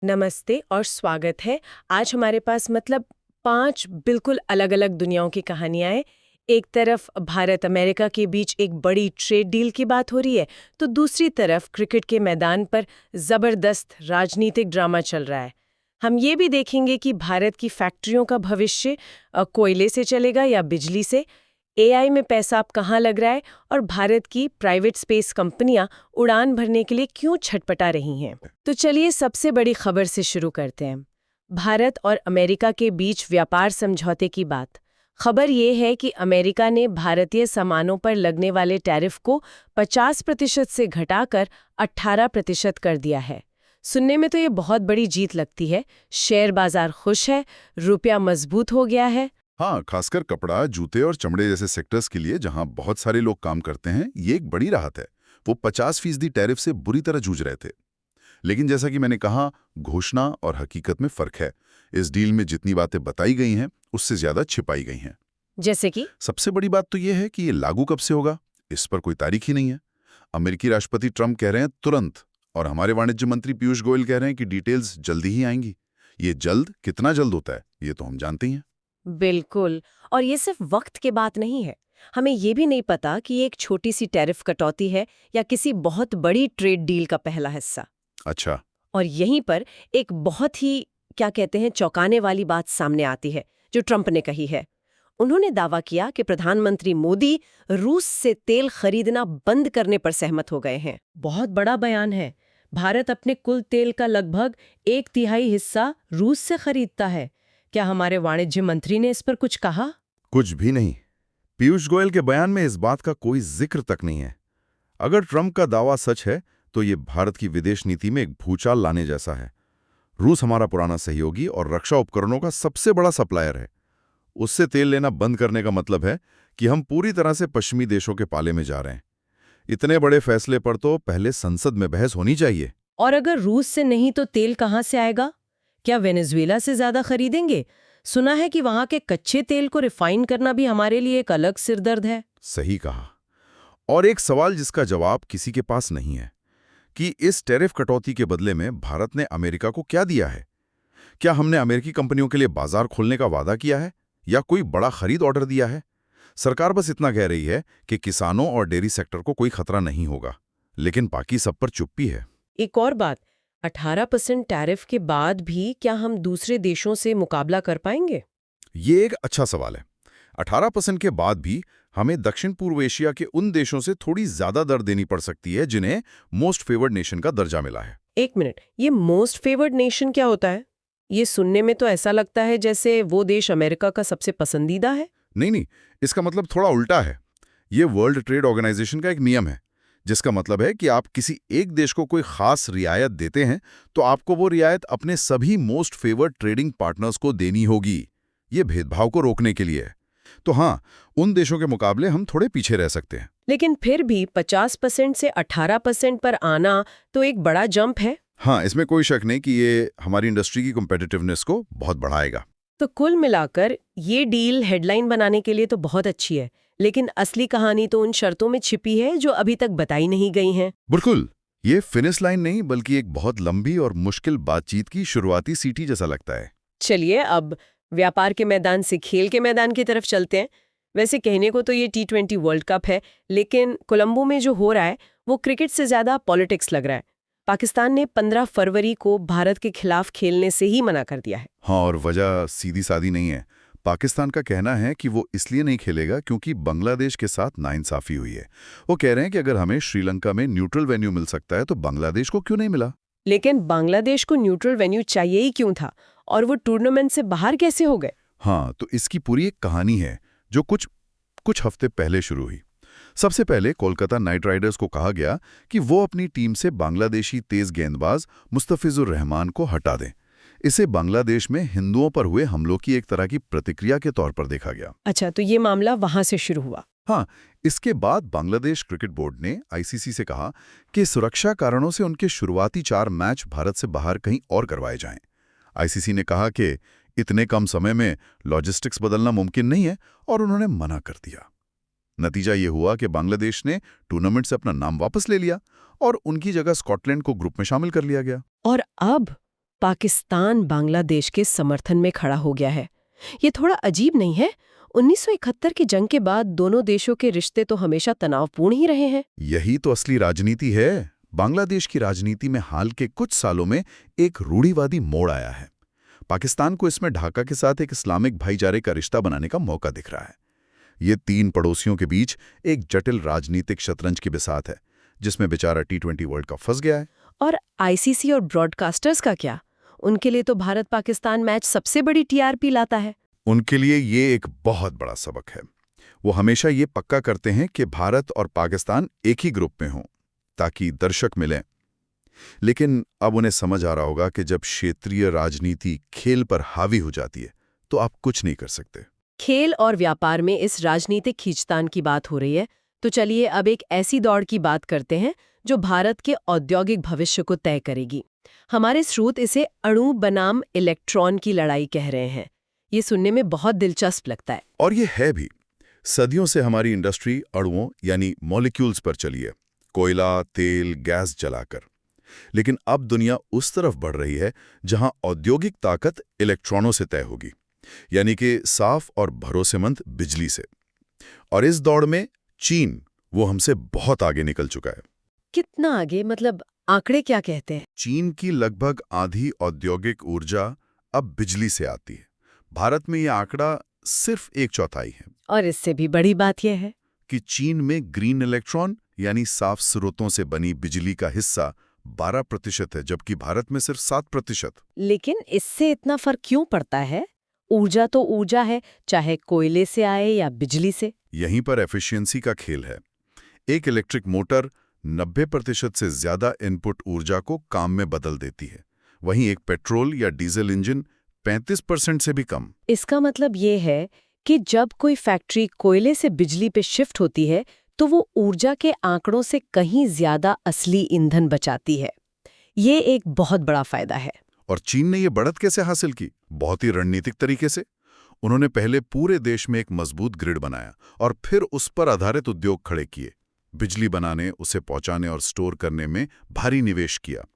नमस्ते और स्वागत है। आज हमारे पास 5 बिल्कुल अलग-अलग दुनियाओं की कहानियां हैं। एक तरफ भारत अमेरिका के बीच एक बड़ी ट्रेड डील की बात हो रही है, तो दूसरी तरफ क्रिकेट के मैदान पर जबरदस्त राजनीतिक ड्रामा चल रहा है। हम ये भी देखेंगे कि भारत की फैक्ट्रियों का भविष्य कोयले से चलेगा या बिजली से, एआई में पैसा अब कहाँ लग रहा है और भारत की प्राइवेट स्पेस कंपनियां उड़ान भरने के लिए क्यों छटपटा रही हैं। तो चलिए सबसे बड़ी खबर से शुरू करते हैं। भारत और अमेरिका के बीच व्यापार समझौते की बात। खबर ये है कि अमेरिका ने भारतीय सामानों पर लगने वाले टैरिफ को 50% से घटाकर 18% कर दिया है। सुनने में तो ये बहुत बड़ी जीत लगती है। शेयर बाजार खुश है, रुपया मजबूत हो गया है। हाँ, खासकर कपड़ा, जूते और चमड़े जैसे सेक्टर्स के लिए जहां बहुत सारे लोग काम करते हैं, ये एक बड़ी राहत है। वो 50% टैरिफ से बुरी तरह जूझ रहे थे। लेकिन जैसा कि मैंने कहा, घोषणा और हकीकत में फर्क है। इस डील में जितनी बातें बताई गई हैं, उससे ज्यादा छिपाई गई हैं। जैसे कि सबसे बड़ी बात तो ये है कि ये लागू कब से होगा, इस पर कोई तारीख ही नहीं है। अमेरिकी राष्ट्रपति ट्रंप कह रहे हैं तुरंत, और हमारे वाणिज्य मंत्री पीयूष गोयल कह रहे हैं कि डिटेल्स जल्दी ही आएंगी। ये जल्द कितना जल्द होता है, ये तो हम जानते ही हैं। बिल्कुल। और ये सिर्फ वक्त की बात नहीं है। हमें ये भी नहीं पता कि ये एक छोटी सी टैरिफ कटौती है या किसी बहुत बड़ी ट्रेड डील का पहला हिस्सा। अच्छा। और यहीं पर एक बहुत ही क्या कहते हैं चौंकाने वाली बात सामने आती है जो ट्रंप ने कही है। उन्होंने दावा किया कि प्रधानमंत्री मोदी रूस से तेल खरीदना बंद करने पर सहमत हो गए हैं। बहुत बड़ा बयान है। भारत अपने कुल तेल का लगभग 1/3 हिस्सा रूस से खरीदता है। क्या हमारे वाणिज्य मंत्री ने इस पर कुछ कहा? कुछ भी नहीं। पीयूष गोयल के बयान में इस बात का कोई जिक्र तक नहीं है। अगर ट्रंप का दावा सच है तो ये भारत की विदेश नीति में एक भूचाल लाने जैसा है। रूस हमारा पुराना सहयोगी और रक्षा उपकरणों का सबसे बड़ा सप्लायर है। उससे तेल लेना बंद करने का मतलब है कि हम पूरी तरह से पश्चिमी देशों के पाले में जा रहे हैं। इतने बड़े फैसले पर तो पहले संसद में बहस होनी चाहिए। और अगर रूस से नहीं तो तेल कहाँ से आएगा? क्या वेनेजुएला से ज्यादा खरीदेंगे? सुना है कि वहां के कच्चे तेल को रिफाइन करना भी हमारे लिए एक अलग सिरदर्द है। सही कहा। और एक सवाल जिसका जवाब किसी के पास नहीं है कि इस टैरिफ कटौती के बदले में भारत ने अमेरिका को क्या दिया है। क्या हमने अमेरिकी कंपनियों के लिए बाजार खोलने का वादा किया है या कोई बड़ा खरीद ऑर्डर दिया है? सरकार बस इतना कह रही है कि किसानों और डेयरी सेक्टर को कोई खतरा नहीं होगा, लेकिन बाकी सब पर चुप्पी है। एक और बात, 18% टैरिफ के बाद भी क्या हम दूसरे देशों से मुकाबला कर पाएंगे? ये एक अच्छा सवाल है। 18% के बाद भी हमें दक्षिण पूर्व एशिया के उन देशों से थोड़ी ज्यादा दर देनी पड़ सकती है जिन्हें मोस्ट फेवर्ड नेशन का दर्जा मिला है। एक मिनट, ये मोस्ट फेवर्ड नेशन क्या होता है? ये सुनने में तो ऐसा लगता है जैसे वो देश अमेरिका का सबसे पसंदीदा है। नहीं नहीं, इसका मतलब थोड़ा उल्टा है। ये वर्ल्ड ट्रेड ऑर्गेनाइजेशन का एक नियम है, जिसका मतलब है कि आप किसी एक देश को कोई खास रियायत देते हैं तो आपको वो रियायत अपने सभी मोस्ट फेवर्ड ट्रेडिंग पार्टनर्स को देनी होगी। ये भेदभाव को रोकने के लिए है। तो हाँ, उन देशों के मुकाबले हम थोड़े पीछे रह सकते हैं। लेकिन फिर भी 50% से 18% पर आना तो एक बड़ा जंप है। हाँ, इसमें कोई शक नहीं कि ये हमारी इंडस्ट्री की कॉम्पिटिटिवनेस को बहुत बढ़ाएगा। तो कुल मिलाकर ये डील हेडलाइन बनाने के लिए तो बहुत अच्छी है, लेकिन असली कहानी तो उन शर्तों में छिपी है जो अभी तक बताई नहीं गई हैं। बिल्कुल, ये फिनिश लाइन नहीं बल्कि एक बहुत लंबी और मुश्किल बातचीत की शुरुआती सीटी जैसा लगता है। चलिए अब व्यापार के मैदान से खेल के मैदान की तरफ चलते हैं। वैसे कहने को तो ये T20 वर्ल्ड कप है, लेकिन कोलंबो में जो हो रहा है वो क्रिकेट से ज्यादा पॉलिटिक्स लग रहा है। पाकिस्तान ने 15 फरवरी को भारत के खिलाफ खेलने से ही मना कर दिया है। हाँ, और वजह सीधी सादी नहीं है। पाकिस्तान का कहना है कि वो इसलिए नहीं खेलेगा क्योंकि बांग्लादेश के साथ नाइंसाफी हुई है। वो कह रहे हैं कि अगर हमें श्रीलंका में न्यूट्रल वेन्यू मिल सकता है तो बांग्लादेश को क्यों नहीं मिला। लेकिन बांग्लादेश को न्यूट्रल वेन्यू चाहिए ही क्यों था, और वो टूर्नामेंट से बाहर कैसे हो गए? हाँ, तो इसकी पूरी एक कहानी है जो कुछ हफ्ते पहले शुरू हुई। सबसे पहले कोलकाता नाइट राइडर्स को कहा गया कि वो अपनी टीम से बांग्लादेशी तेज गेंदबाज मुस्तफिजुर रहमान को हटा दें। इसे बांग्लादेश में हिंदुओं पर हुए हमलों की एक तरह की प्रतिक्रिया के तौर पर देखा गया। अच्छा, तो ये मामला वहां से शुरू हुआ। हाँ, इसके बाद बांग्लादेश क्रिकेट बोर्ड ने आईसीसी से कहा कि सुरक्षा कारणों से उनके शुरुआती 4 मैच भारत से बाहर कहीं और करवाए जाएं। आईसीसी ने कहा कि इतने कम समय में लॉजिस्टिक्स बदलना मुमकिन नहीं है और उन्होंने मना कर दिया। नतीजा ये हुआ कि बांग्लादेश ने टूर्नामेंट से अपना नाम वापस ले लिया और उनकी जगह स्कॉटलैंड को ग्रुप में शामिल कर लिया गया। और अब पाकिस्तान बांग्लादेश के समर्थन में खड़ा हो गया है। ये थोड़ा अजीब नहीं है? 1971 की जंग के बाद दोनों देशों के रिश्ते तो हमेशा तनावपूर्ण ही रहे हैं। यही तो असली राजनीति है। बांग्लादेश की राजनीति में हाल के कुछ सालों में एक रूढ़िवादी मोड़ आया है। पाकिस्तान को इसमें ढाका के साथ एक इस्लामिक भाईचारे का रिश्ता बनाने का मौका दिख रहा है। ये तीन पड़ोसियों के बीच एक जटिल राजनीतिक शतरंज की बिसात है, जिसमें बेचारा T20 वर्ल्ड कप फंस गया है। और आईसीसी और ब्रॉडकास्टर्स का क्या? उनके लिए तो भारत पाकिस्तान मैच सबसे बड़ी टीआरपी लाता है। उनके लिए ये एक बहुत बड़ा सबक है। वो हमेशा ये पक्का करते हैं कि भारत और पाकिस्तान एक ही ग्रुप में हों, ताकि दर्शक मिलें। लेकिन अब उन्हें समझ आ रहा होगा कि जब क्षेत्रीय राजनीति खेल पर हावी हो जाती है तो आप कुछ नहीं कर सकते। खेल और व्यापार में इस राजनीतिक खींचतान की बात हो रही है, तो चलिए अब एक ऐसी दौड़ की बात करते हैं जो भारत के औद्योगिक भविष्य को तय करेगी। हमारे स्रोत इसे अणु बनाम इलेक्ट्रॉन की लड़ाई कह रहे हैं। ये सुनने में बहुत दिलचस्प लगता है। और ये है भी। सदियों से हमारी इंडस्ट्री अणुओं यानी मॉलिक्यूल्स पर चली है, कोयला, तेल, गैस जलाकर। लेकिन अब दुनिया उस तरफ बढ़ रही है जहां औद्योगिक ताकत इलेक्ट्रॉनों से तय होगी, यानी कि साफ और भरोसेमंद बिजली से। और इस दौड़ में चीन वो हमसे बहुत आगे निकल चुका है। कितना आगे? मतलब आंकड़े क्या कहते हैं? चीन की लगभग आधी औद्योगिक ऊर्जा अब बिजली से आती है। भारत में यह आंकड़ा सिर्फ 1/4 है। और इससे भी बड़ी बात यह है कि चीन में ग्रीन इलेक्ट्रॉन यानी साफ स्रोतों से बनी बिजली का हिस्सा 12% है, जबकि भारत में सिर्फ 7%। लेकिन इससे इतना फर्क क्यों पड़ता है? ऊर्जा तो ऊर्जा है, चाहे कोयले से आए या बिजली से। यहीं पर एफिशिएंसी का खेल है। एक इलेक्ट्रिक मोटर 90% से ज्यादा इनपुट ऊर्जा को काम में बदल देती है, वहीं एक पेट्रोल या डीजल इंजन 35% से भी कम। इसका मतलब ये है कि जब कोई फैक्ट्री कोयले से बिजली पे शिफ्ट होती है तो वो ऊर्जा के आंकड़ों से कहीं ज्यादा असली ईंधन बचाती है। ये एक बहुत बड़ा फायदा है। और चीन ने ये बढ़त कैसे हासिल की? बहुत ही रणनीतिक तरीके से। उन्होंने पहले पूरे देश में एक मजबूत ग्रिड बनाया और फिर उस पर आधारित उद्योग खड़े किए। बिजली बनाने, उसे पहुंचाने और स्टोर करने में भारी निवेश किया।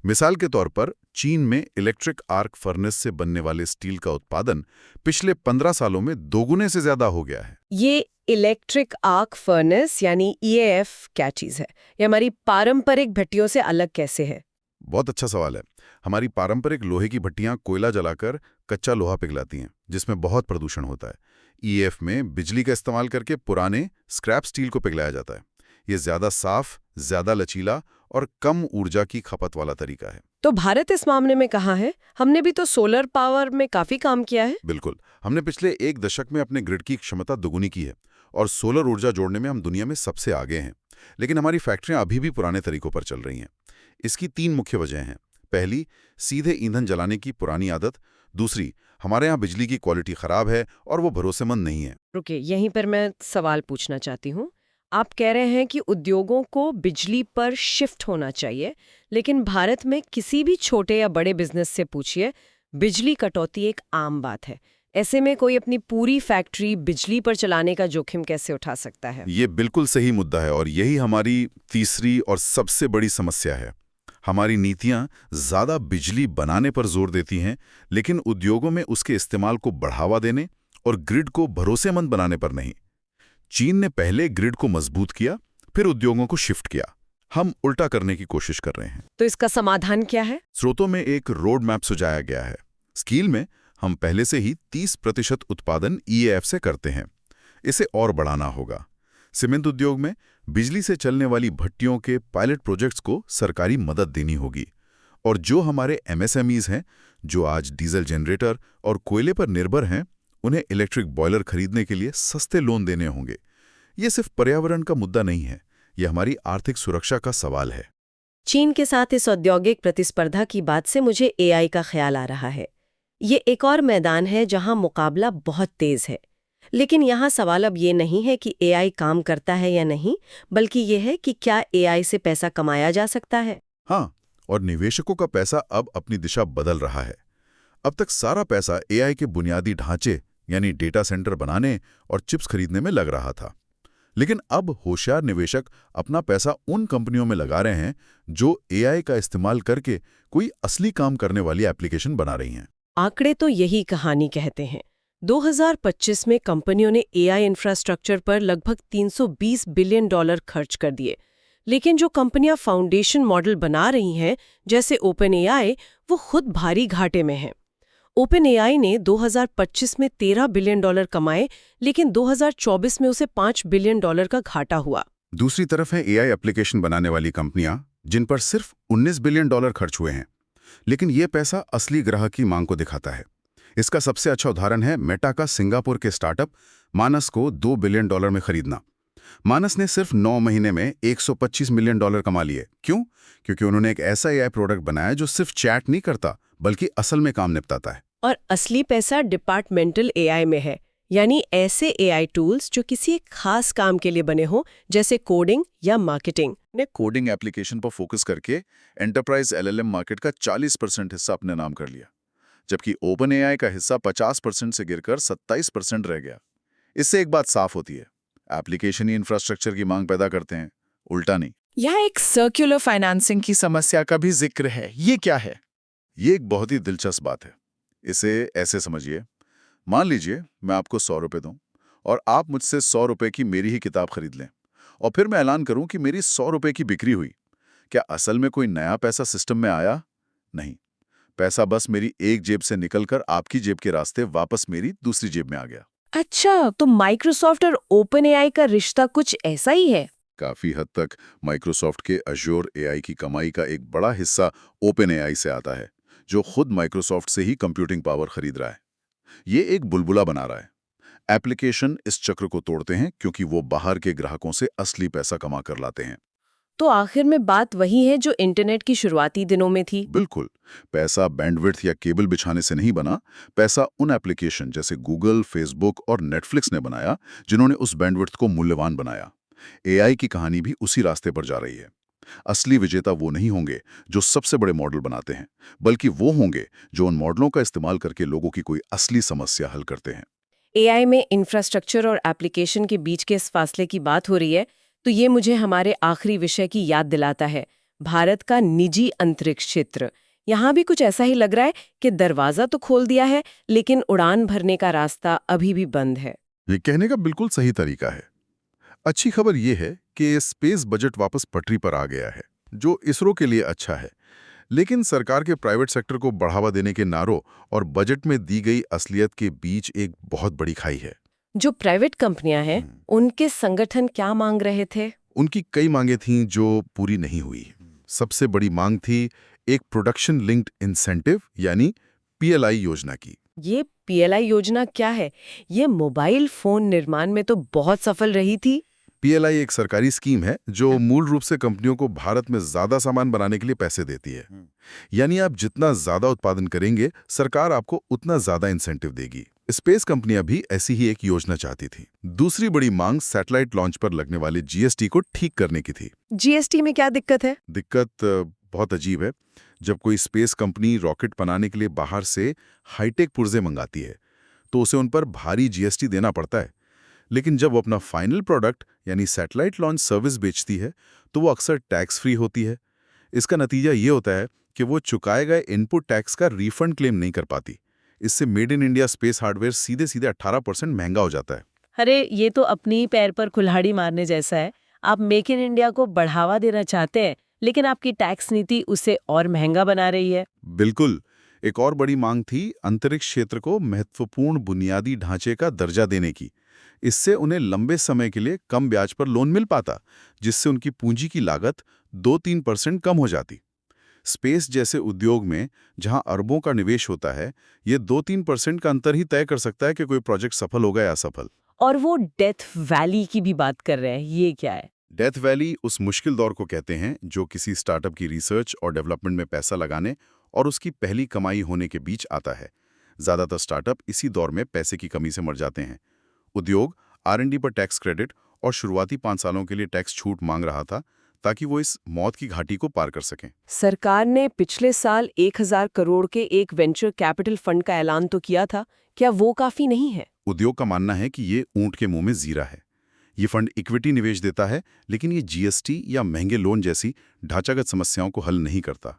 मिसाल के तौर पर चीन में इलेक्ट्रिक आर्क फर्नेस से बनने वाले स्टील का उत्पादन पिछले 15 सालों में दोगुने से ज्यादा हो गया है। ये इलेक्ट्रिक आर्क फर्नेस यानी EAF क्या चीज है? ये हमारी पारंपरिक भट्टियों से अलग कैसे है? बहुत अच्छा सवाल है। हमारी पारंपरिक लोहे की भट्टियां कोयला जलाकर कच्चा लोहा पिघलाती हैं, जिसमें बहुत प्रदूषण होता है। EAF में बिजली का इस्तेमाल करके पुराने स्क्रैप स्टील को पिघलाया जाता है। ये ज्यादा साफ, ज्यादा लचीला और कम ऊर्जा की खपत वाला तरीका है। तो भारत इस मामले में कहाँ है? हमने भी तो सोलर पावर में काफी काम किया है। बिल्कुल। हमने पिछले 1 दशक में अपने ग्रिड की क्षमता दुगुनी की है और सोलर ऊर्जा जोड़ने में हम दुनिया में सबसे आगे हैं। लेकिन हमारी फैक्ट्रियां अभी भी पुराने तरीकों पर चल रही हैं। इसकी 3 मुख्य वजह हैं। पहली, सीधे ईंधन जलाने की पुरानी आदत। दूसरी, हमारे यहाँ बिजली की क्वालिटी खराब है और वो भरोसेमंद नहीं है। रुकिए, यहीं पर मैं सवाल पूछना चाहती हूँ। आप कह रहे हैं कि उद्योगों को बिजली पर शिफ्ट होना चाहिए, लेकिन भारत में किसी भी छोटे या बड़े बिजनेस से पूछिए, बिजली कटौती एक आम बात है। ऐसे में कोई अपनी पूरी फैक्ट्री बिजली पर चलाने का जोखिम कैसे उठा सकता है? ये बिल्कुल सही मुद्दा है और यही हमारी तीसरी और सबसे बड़ी समस्या है। हमारी नीतियां ज्यादा बिजली बनाने पर जोर देती हैं, लेकिन उद्योगों में उसके इस्तेमाल को बढ़ावा देने और ग्रिड को भरोसेमंद बनाने पर नहीं। चीन ने पहले ग्रिड को मजबूत किया, फिर उद्योगों को शिफ्ट किया। हम उल्टा करने की कोशिश कर रहे हैं। तो इसका समाधान क्या है? स्रोतों में एक रोड मैप सुझाया गया है। स्टील में हम पहले से ही 30% उत्पादन EAF से करते हैं। इसे और बढ़ाना होगा। सीमेंट उद्योग में बिजली से चलने वाली भट्टियों के पायलट प्रोजेक्ट्स को सरकारी मदद देनी होगी। और जो हमारे MSMEs हैं, जो आज डीजल जनरेटर और कोयले पर निर्भर हैं, उन्हें इलेक्ट्रिक बॉयलर खरीदने के लिए सस्ते लोन देने होंगे। ये सिर्फ पर्यावरण का मुद्दा नहीं है, ये हमारी आर्थिक सुरक्षा का सवाल है। चीन के साथ इस औद्योगिक प्रतिस्पर्धा की बात से मुझे AI का ख्याल आ रहा है। ये एक और मैदान है जहां मुकाबला बहुत तेज है। लेकिन यहाँ सवाल अब ये नहीं है कि AI काम करता है या नहीं, बल्कि ये है कि क्या AI से पैसा कमाया जा सकता है। हाँ, और निवेशकों का पैसा अब अपनी दिशा बदल रहा है। अब तक सारा पैसा AI के बुनियादी ढांचे यानी डेटा सेंटर बनाने और चिप्स खरीदने में लग रहा था। लेकिन अब होशियार निवेशक अपना पैसा उन कंपनियों में लगा रहे हैं जो एआई का इस्तेमाल करके कोई असली काम करने वाली एप्लीकेशन बना रही हैं। आंकड़े तो यही कहानी कहते हैं। 2025 में कंपनियों ने एआई इंफ्रास्ट्रक्चर पर लगभग $320 बिलियन खर्च कर दिए। लेकिन जो कंपनियां फाउंडेशन मॉडल बना रही हैं, जैसे ओपन एआई, वो खुद भारी घाटे में हैं। ओपन एआई ने 2025 में $13 बिलियन कमाए, लेकिन 2024 में उसे $5 बिलियन का घाटा हुआ। दूसरी तरफ है एआई एप्लीकेशन बनाने वाली कंपनियां, जिन पर सिर्फ $19 बिलियन खर्च हुए हैं। लेकिन ये पैसा असली ग्राहक की मांग को दिखाता है। इसका सबसे अच्छा उदाहरण है मेटा का सिंगापुर के स्टार्टअप मानस को $2 बिलियन में खरीदना। मानस ने सिर्फ 9 महीने में $125 मिलियन कमा लिए। क्यों? क्योंकि उन्होंने एक ऐसा एआई प्रोडक्ट बनाया जो सिर्फ चैट नहीं करता, बल्कि असल में काम निपटाता है। और असली पैसा डिपार्टमेंटल एआई में है, यानी ऐसे एआई टूल्स जो किसी एक खास काम के लिए बने हों, जैसे कोडिंग या मार्केटिंग। ने कोडिंग एप्लीकेशन पर फोकस करके एंटरप्राइज एलएलएम मार्केट का 40% हिस्सा अपने नाम कर लिया, जबकि ओपन एआई का हिस्सा 50% से गिरकर 27% रह गया। इससे एक बात साफ होती है, एप्लीकेशन ही इंफ्रास्ट्रक्चर की मांग पैदा करते हैं, उल्टा नहीं। यहाँ एक सर्कुलर फाइनेंसिंग की समस्या का भी जिक्र है। ये क्या है? ये एक बहुत ही दिलचस्प बात है। इसे ऐसे समझिए, मान लीजिए मैं आपको 100 रुपए दूं और आप मुझसे 100 रुपए की मेरी ही किताब खरीद लें, और फिर मैं ऐलान करूं कि मेरी 100 रुपए की बिक्री हुई। क्या असल में कोई नया पैसा सिस्टम में आया? नहीं, पैसा बस मेरी एक जेब से निकलकर आपकी जेब के रास्ते वापस मेरी दूसरी जेब में आ गया। अच्छा, तो माइक्रोसॉफ्ट और ओपन एआई का रिश्ता कुछ ऐसा ही है? काफी हद तक माइक्रोसॉफ्ट के अज़ूर एआई की कमाई का एक बड़ा हिस्सा ओपन एआई से आता है, जो खुद माइक्रोसॉफ्ट से ही कंप्यूटिंग पावर खरीद रहा है। ये एक बुलबुला बना रहा है। एप्लीकेशन इस चक्र को तोड़ते हैं क्योंकि वो बाहर के ग्राहकों से असली पैसा कमा कर लाते हैं। तो आखिर में बात वही है जो इंटरनेट की शुरुआती दिनों में थी। बिल्कुल, पैसा बैंडविड्थ या केबल बिछाने से नहीं बना। पैसा उन एप्लीकेशन जैसे गूगल, फेसबुक और नेटफ्लिक्स ने बनाया, जिन्होंने उस बैंडविड्थ को मूल्यवान बनाया। एआई की कहानी भी उसी रास्ते पर जा रही है। असली विजेता वो नहीं होंगे जो सबसे बड़े मॉडल बनाते हैं, बल्कि वो होंगे जो उन मॉडलों का इस्तेमाल करके लोगों की कोई असली समस्या हल करते हैं। एआई में इंफ्रास्ट्रक्चर और एप्लीकेशन के बीच के इस फासले की बात हो रही है, तो ये मुझे हमारे आखिरी विषय की याद दिलाता है, भारत का निजी अंतरिक्ष क्षेत्र। यहाँ भी कुछ ऐसा ही लग रहा है कि दरवाजा तो खोल दिया है, लेकिन उड़ान भरने का रास्ता अभी भी बंद है। ये कहने का बिल्कुल सही तरीका है। अच्छी खबर ये है कि स्पेस बजट वापस पटरी पर आ गया है, जो इसरो के लिए अच्छा है। लेकिन सरकार के प्राइवेट सेक्टर को बढ़ावा देने के नारों और बजट में दी गई असलियत के बीच एक बहुत बड़ी खाई है। जो प्राइवेट कंपनियां हैं, उनके संगठन क्या मांग रहे थे? उनकी कई मांगें थीं जो पूरी नहीं हुई। सबसे बड़ी मांग थी एक प्रोडक्शन लिंक्ड इंसेंटिव यानी पीएलआई योजना की। ये पीएलआई योजना क्या है? ये मोबाइल फोन निर्माण में तो बहुत सफल रही थी। पीएलआई एक सरकारी स्कीम है जो मूल रूप से कंपनियों को भारत में ज्यादा सामान बनाने के लिए पैसे देती है। यानी आप जितना ज्यादा उत्पादन करेंगे, सरकार आपको उतना ज्यादा इंसेंटिव देगी। स्पेस कंपनियां भी ऐसी ही एक योजना चाहती थी। दूसरी बड़ी मांग सैटेलाइट लॉन्च पर लगने वाले जीएसटी को ठीक करने की थी। जीएसटी में क्या दिक्कत है? दिक्कत बहुत अजीब है। जब कोई स्पेस कंपनी रॉकेट बनाने के लिए बाहर से हाईटेक पुर्जे मंगाती है, तो उसे उन पर भारी जीएसटी देना पड़ता है। लेकिन जब वो अपना फाइनल प्रोडक्ट यानी सैटेलाइट लॉन्च सर्विस बेचती है, तो वो अक्सर टैक्स फ्री होती है। इसका नतीजा ये होता है कि वो चुकाए गए इनपुट टैक्स का रिफंड क्लेम नहीं कर पाती। इससे made in India space hardware सीधे सीधे 18% महंगा हो जाता है। अरे ये तो अपनी ही पैर पर कुल्हाड़ी मारने जैसा है। आप मेक इन इंडिया को बढ़ावा देना चाहते हैं, लेकिन आपकी टैक्स नीति उसे और महंगा बना रही है। बिल्कुल। एक और बड़ी मांग थी अंतरिक्ष क्षेत्र को महत्वपूर्ण बुनियादी ढांचे का दर्जा देने की। इससे उन्हें लंबे समय के लिए कम ब्याज पर लोन मिल पाता, जिससे उनकी पूंजी की लागत 2-3% कम हो जाती। स्पेस जैसे उद्योग में जहां अरबों का निवेश होता है, ये 2-3% का अंतर ही तय कर सकता है कि कोई प्रोजेक्ट सफल होगा या असफल। और वो डेथ वैली की भी बात कर रहे हैं, ये क्या है? डेथ वैली उस मुश्किल दौर को कहते हैं जो किसी स्टार्टअप की रिसर्च और डेवलपमेंट में पैसा लगाने और उसकी पहली कमाई होने के बीच आता है। ज्यादातर स्टार्टअप इसी दौर में पैसे की कमी से मर जाते हैं। उद्योग R&D पर टैक्स क्रेडिट और शुरुआती 5 सालों के लिए टैक्स छूट मांग रहा था, ताकि वो इस मौत की घाटी को पार कर सकें। सरकार ने पिछले साल 1000 करोड़ के एक वेंचर कैपिटल फंड का ऐलान तो किया था। क्या वो काफी नहीं है? उद्योग का मानना है कि ये ऊंट के मुंह में जीरा है। ये फंड इक्विटी निवेश देता है, लेकिन ये जीएसटी या महंगे लोन जैसी ढांचागत समस्याओं को हल नहीं करता।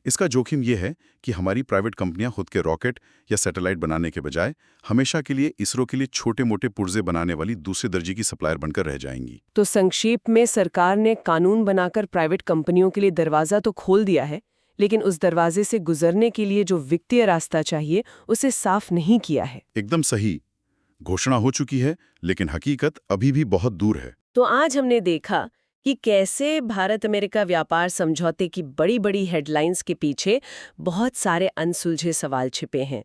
इसका जोखिम ये है कि हमारी प्राइवेट कंपनियां खुद के रॉकेट या सैटेलाइट बनाने के बजाय हमेशा के लिए इसरो के लिए छोटे मोटे पुर्जे बनाने वाली दूसरे दर्जे की सप्लायर बनकर रह जाएंगी। तो संक्षेप में सरकार ने कानून बनाकर प्राइवेट कंपनियों के लिए दरवाजा तो खोल दिया है, लेकिन उस दरवाजे से गुजरने के लिए जो वित्तीय रास्ता चाहिए उसे साफ नहीं किया है। एकदम सही। घोषणा हो चुकी है, लेकिन हकीकत अभी भी बहुत दूर है। तो आज हमने देखा कि कैसे भारत अमेरिका व्यापार समझौते की बड़ी बड़ी हेडलाइंस के पीछे बहुत सारे अनसुलझे सवाल छिपे हैं।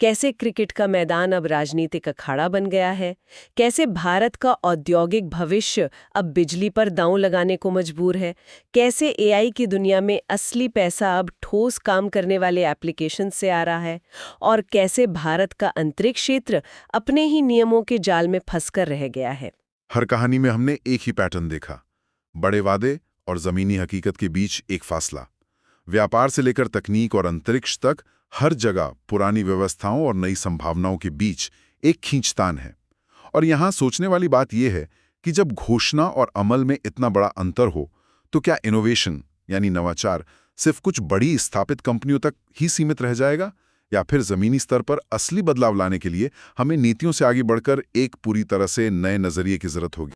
कैसे क्रिकेट का मैदान अब राजनीतिक अखाड़ा बन गया है, कैसे भारत का औद्योगिक भविष्य अब बिजली पर दांव लगाने को मजबूर है, कैसे एआई की दुनिया में असली पैसा अब ठोस काम करने वाले एप्लीकेशन से आ रहा है, और कैसे भारत का अंतरिक्ष क्षेत्र अपने ही नियमों के जाल में फंसकर रह गया है। हर कहानी में हमने एक ही पैटर्न देखा, बड़े वादे और जमीनी हकीकत के बीच एक फासला। व्यापार से लेकर तकनीक और अंतरिक्ष तक हर जगह पुरानी व्यवस्थाओं और नई संभावनाओं के बीच एक खींचतान है। और यहाँ सोचने वाली बात यह है कि जब घोषणा और अमल में इतना बड़ा अंतर हो, तो क्या इनोवेशन यानी नवाचार सिर्फ कुछ बड़ी स्थापित कंपनियों तक ही सीमित रह जाएगा, या फिर जमीनी स्तर पर असली बदलाव लाने के लिए हमें नीतियों से आगे बढ़कर एक पूरी तरह से नए नजरिए की जरूरत होगी।